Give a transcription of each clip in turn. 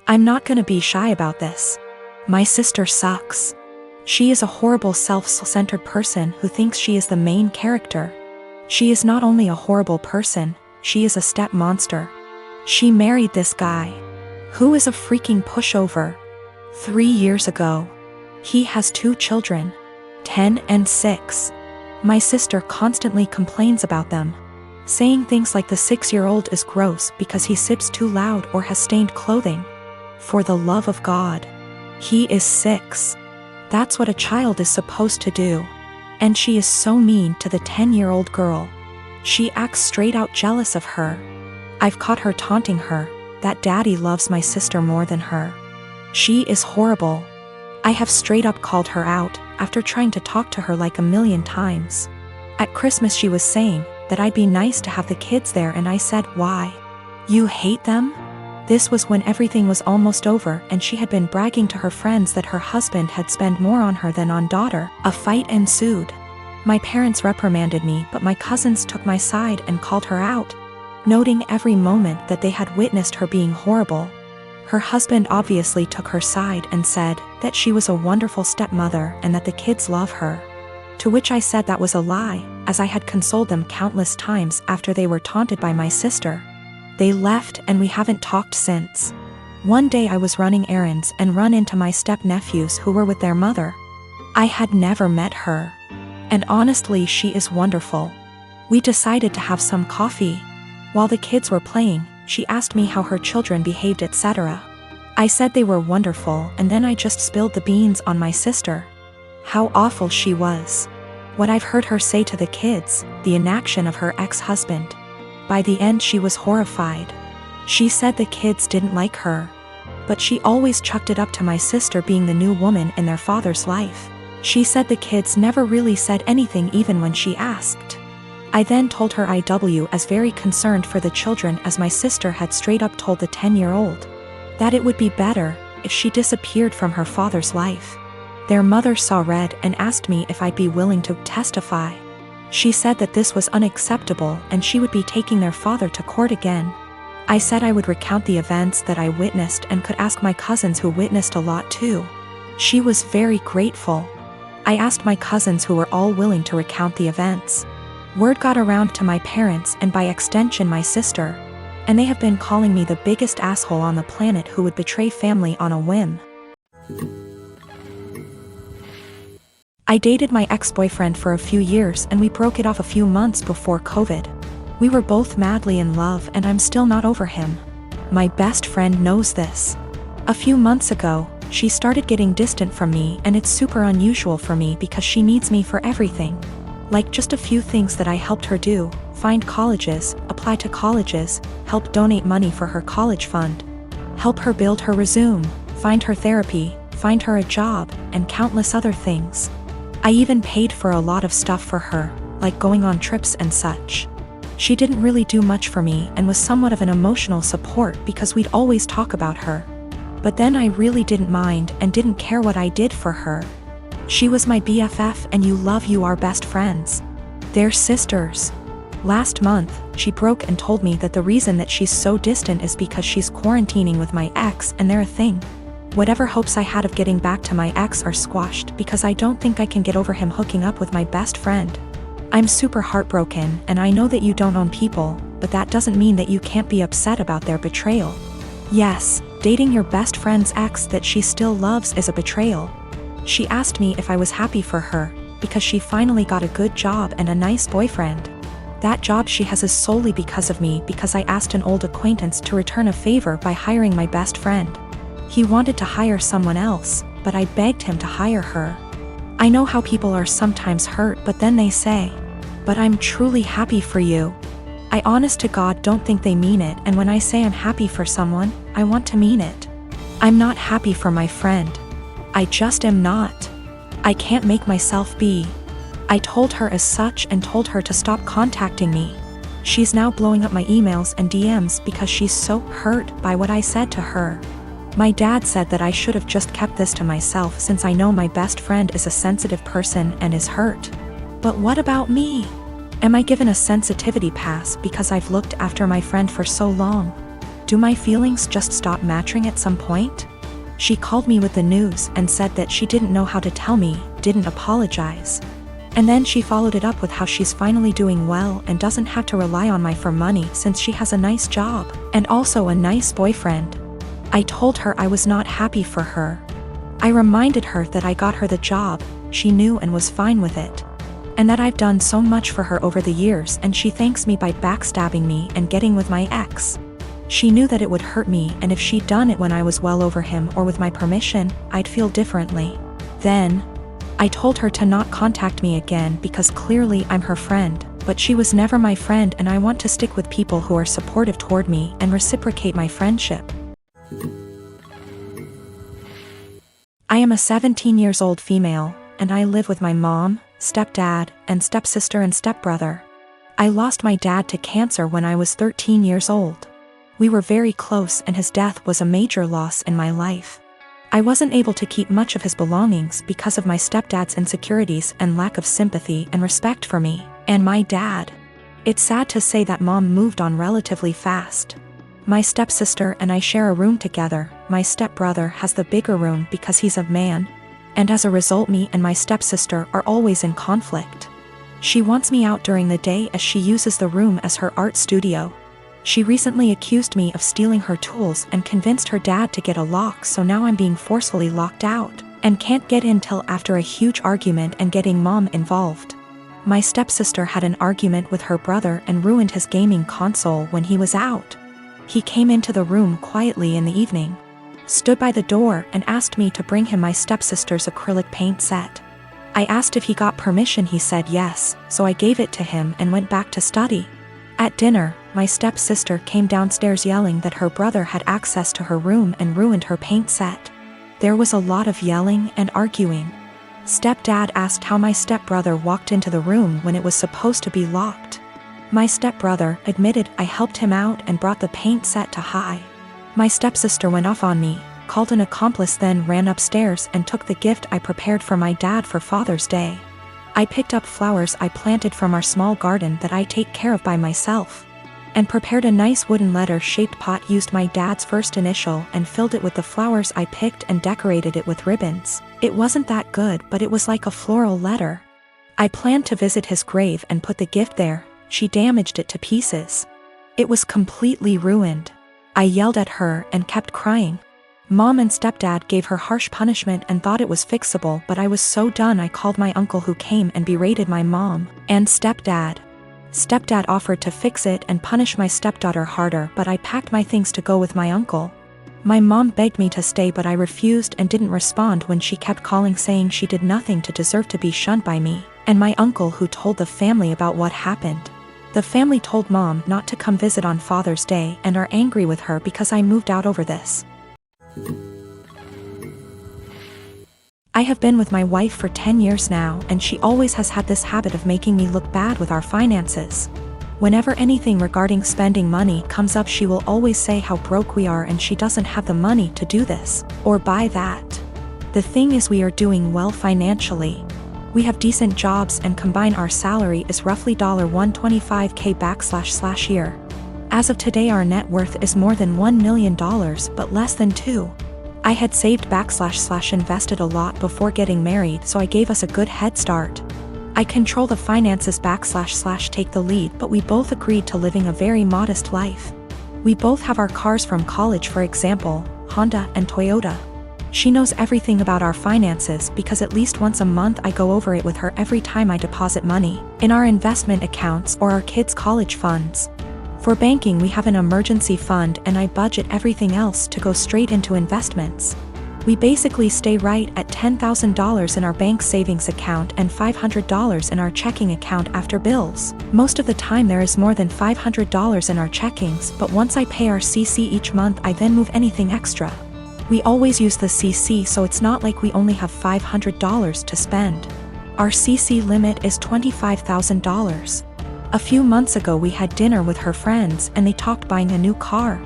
I'm not gonna be shy about this. My sister sucks. She is a horrible self-centered person who thinks she is the main character. She is not only a horrible person, she is a step monster. She married this guy, who is a freaking pushover. 3 years ago. He has 2 children, 10 and 6. My sister constantly complains about them, saying things like the 6-year-old is gross because he sips too loud or has stained clothing. For the love of God. He is 6. That's what a child is supposed to do. And she is so mean to the 10-year-old girl. She acts straight out jealous of her. I've caught her taunting her, that daddy loves my sister more than her. She is horrible. I have straight up called her out, after trying to talk to her like a million times. At Christmas she was saying that I'd be nice to have the kids there, and I said, why? You hate them? This was when everything was almost over and she had been bragging to her friends that her husband had spent more on her than on daughter. A fight ensued. My parents reprimanded me, but my cousins took my side and called her out, noting every moment that they had witnessed her being horrible. Her husband obviously took her side and said that she was a wonderful stepmother and that the kids love her. To which I said that was a lie, as I had consoled them countless times after they were taunted by my sister. They left and we haven't talked since. One day I was running errands and run into my step-nephews who were with their mother. I had never met her. And honestly, she is wonderful. We decided to have some coffee. While the kids were playing, she asked me how her children behaved, etc. I said they were wonderful, and then I just spilled the beans on my sister. How awful she was. What I've heard her say to the kids, the inaction of her ex-husband. By the end she was horrified. She said the kids didn't like her. But she always chucked it up to my sister being the new woman in their father's life. She said the kids never really said anything even when she asked. I then told her I was very concerned for the children, as my sister had straight up told the 10-year-old that it would be better if she disappeared from her father's life. Their mother saw red and asked me if I'd be willing to testify. She said that this was unacceptable and she would be taking their father to court again. I said I would recount the events that I witnessed and could ask my cousins who witnessed a lot too. She was very grateful. I asked my cousins who were all willing to recount the events. Word got around to my parents and by extension my sister, and they have been calling me the biggest asshole on the planet who would betray family on a whim. I dated my ex-boyfriend for a few years and we broke it off a few months before COVID. We were both madly in love and I'm still not over him. My best friend knows this. A few months ago, she started getting distant from me, and it's super unusual for me because she needs me for everything. Like just a few things that I helped her do: find colleges, apply to colleges, help donate money for her college fund, help her build her resume, find her therapy, find her a job, and countless other things. I even paid for a lot of stuff for her, like going on trips and such. She didn't really do much for me and was somewhat of an emotional support because we'd always talk about her. But then I really didn't mind and didn't care what I did for her. She was my BFF, and you are best friends. They're sisters. Last month, she broke and told me that the reason that she's so distant is because she's quarantining with my ex and they're a thing. Whatever hopes I had of getting back to my ex are squashed because I don't think I can get over him hooking up with my best friend. I'm super heartbroken, and I know that you don't own people, but that doesn't mean that you can't be upset about their betrayal. Yes, dating your best friend's ex that she still loves is a betrayal. She asked me if I was happy for her, because she finally got a good job and a nice boyfriend. That job she has is solely because of me, because I asked an old acquaintance to return a favor by hiring my best friend. He wanted to hire someone else, but I begged him to hire her. I know how people are sometimes hurt, but then they say, "But I'm truly happy for you." I honest to God don't think they mean it, and when I say I'm happy for someone, I want to mean it. I'm not happy for my friend. I just am not. I can't make myself be. I told her as such and told her to stop contacting me. She's now blowing up my emails and DMs because she's so hurt by what I said to her. My dad said that I should have just kept this to myself since I know my best friend is a sensitive person and is hurt. But what about me? Am I given a sensitivity pass because I've looked after my friend for so long? Do my feelings just stop matching at some point? She called me with the news and said that she didn't know how to tell me, didn't apologize. And then she followed it up with how she's finally doing well and doesn't have to rely on me for money since she has a nice job, and also a nice boyfriend. I told her I was not happy for her. I reminded her that I got her the job, she knew and was fine with it. And that I've done so much for her over the years, and she thanks me by backstabbing me and getting with my ex. She knew that it would hurt me, and if she'd done it when I was well over him or with my permission, I'd feel differently. Then, I told her to not contact me again because clearly I'm her friend, but she was never my friend, and I want to stick with people who are supportive toward me and reciprocate my friendship. I am a 17-year-old female, and I live with my mom, stepdad, and stepsister and stepbrother. I lost my dad to cancer when I was 13 years old. We were very close, and his death was a major loss in my life. I wasn't able to keep much of his belongings because of my stepdad's insecurities and lack of sympathy and respect for me, and my dad. It's sad to say that mom moved on relatively fast. My stepsister and I share a room together. My stepbrother has the bigger room because he's a man, and as a result me and my stepsister are always in conflict. She wants me out during the day as she uses the room as her art studio. She recently accused me of stealing her tools and convinced her dad to get a lock, so now I'm being forcefully locked out and can't get in till after a huge argument and getting mom involved. My stepsister had an argument with her brother and ruined his gaming console when he was out. He came into the room quietly in the evening, stood by the door and asked me to bring him my stepsister's acrylic paint set. I asked if he got permission. He said yes, so I gave it to him and went back to study. At dinner, my stepsister came downstairs yelling that her brother had access to her room and ruined her paint set. There was a lot of yelling and arguing. Stepdad asked how my stepbrother walked into the room when it was supposed to be locked. My stepbrother admitted I helped him out and brought the paint set to high. My stepsister went off on me, called an accomplice, then ran upstairs and took the gift I prepared for my dad for Father's Day. I picked up flowers I planted from our small garden that I take care of by myself, and prepared a nice wooden letter-shaped pot, used my dad's first initial and filled it with the flowers I picked and decorated it with ribbons. It wasn't that good, but it was like a floral letter. I planned to visit his grave and put the gift there. She damaged it to pieces. It was completely ruined. I yelled at her and kept crying. Mom and stepdad gave her harsh punishment and thought it was fixable, but I was so done I called my uncle, who came and berated my mom and stepdad. Stepdad offered to fix it and punish my stepdaughter harder, but I packed my things to go with my uncle. My mom begged me to stay, but I refused and didn't respond when she kept calling saying she did nothing to deserve to be shunned by me and my uncle, who told the family about what happened. The family told mom not to come visit on Father's Day and are angry with her because I moved out over this. I have been with my wife for 10 years now, and she always has had this habit of making me look bad with our finances. Whenever anything regarding spending money comes up, she will always say how broke we are and she doesn't have the money to do this or buy that. The thing is, we are doing well financially. We have decent jobs and combine our salary is roughly $125K /year. As of today, our net worth is more than $1 million, but less than 2. I had saved / invested a lot before getting married, so I gave us a good head start. I control the finances / take the lead, but we both agreed to living a very modest life. We both have our cars from college, for example, Honda and Toyota. She knows everything about our finances because at least once a month I go over it with her every time I deposit money in our investment accounts or our kids' college funds. For banking, we have an emergency fund, and I budget everything else to go straight into investments. We basically stay right at $10,000 in our bank savings account and $500 in our checking account after bills. Most of the time there is more than $500 in our checkings, but once I pay our CC each month, I then move anything extra. We always use the CC, so it's not like we only have $500 to spend. Our CC limit is $25,000. A few months ago we had dinner with her friends and they talked buying a new car.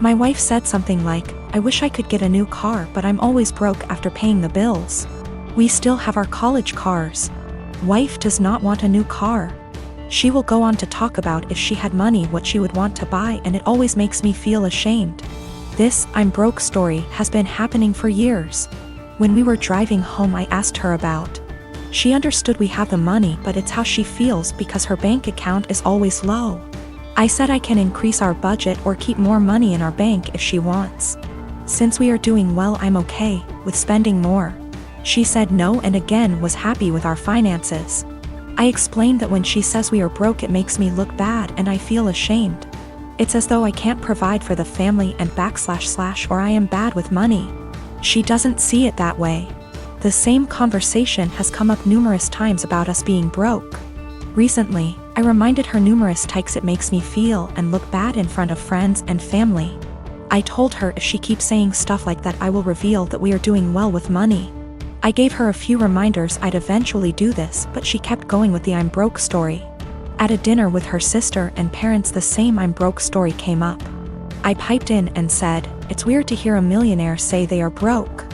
My wife said something like, "I wish I could get a new car, but I'm always broke after paying the bills." We still have our college cars. Wife does not want a new car. She will go on to talk about if she had money what she would want to buy, and it always makes me feel ashamed. This "I'm broke" story has been happening for years. When we were driving home, I asked her about. She understood we have the money, but it's how she feels because her bank account is always low. I said I can increase our budget or keep more money in our bank if she wants. Since we are doing well, I'm okay with spending more. She said no and again was happy with our finances. I explained that when she says we are broke, it makes me look bad and I feel ashamed. It's as though I can't provide for the family and / or I am bad with money. She doesn't see it that way. The same conversation has come up numerous times about us being broke. Recently, I reminded her numerous times it makes me feel and look bad in front of friends and family. I told her if she keeps saying stuff like that, I will reveal that we are doing well with money. I gave her a few reminders I'd eventually do this, but she kept going with the "I'm broke" story. At a dinner with her sister and parents, the same "I'm broke" story came up. I piped in and said, "It's weird to hear a millionaire say they are broke."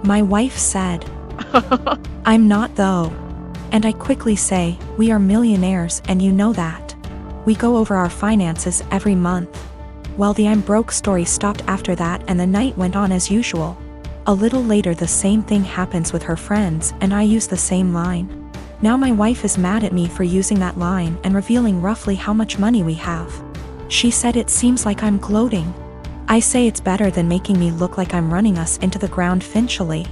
My wife said, "I'm not though." And I quickly say, "We are millionaires and you know that. We go over our finances every month." Well, the "I'm broke" story stopped after that and the night went on as usual. A little later, the same thing happens with her friends and I use the same line. Now my wife is mad at me for using that line and revealing roughly how much money we have. She said it seems like I'm gloating. I say it's better than making me look like I'm running us into the ground financially.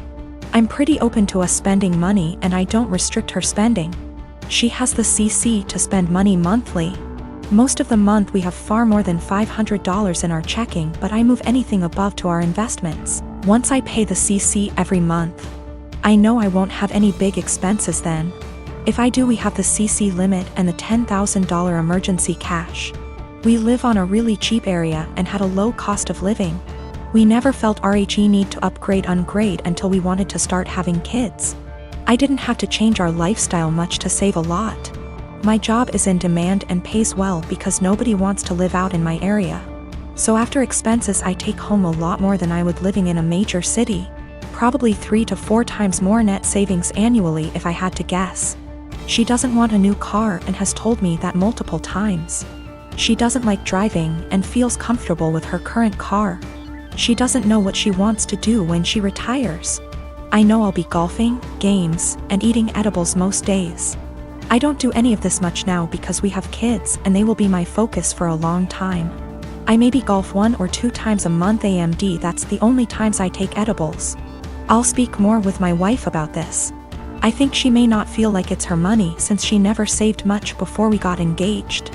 I'm pretty open to us spending money and I don't restrict her spending. She has the CC to spend money monthly. Most of the month we have far more than $500 in our checking, but I move anything above to our investments. Once I pay the CC every month, I know I won't have any big expenses then. If I do, we have the CC limit and the $10,000 emergency cash. We live on a really cheap area and had a low cost of living. We never felt RHE need to upgrade until we wanted to start having kids. I didn't have to change our lifestyle much to save a lot. My job is in demand and pays well because nobody wants to live out in my area. So after expenses, I take home a lot more than I would living in a major city. Probably 3 to 4 times more net savings annually if I had to guess. She doesn't want a new car and has told me that multiple times. She doesn't like driving and feels comfortable with her current car. She doesn't know what she wants to do when she retires. I know I'll be golfing, games, and eating edibles most days. I don't do any of this much now because we have kids and they will be my focus for a long time. I maybe golf 1 or 2 times a month AMD, that's the only times I take edibles. I'll speak more with my wife about this. I think she may not feel like it's her money since she never saved much before we got engaged.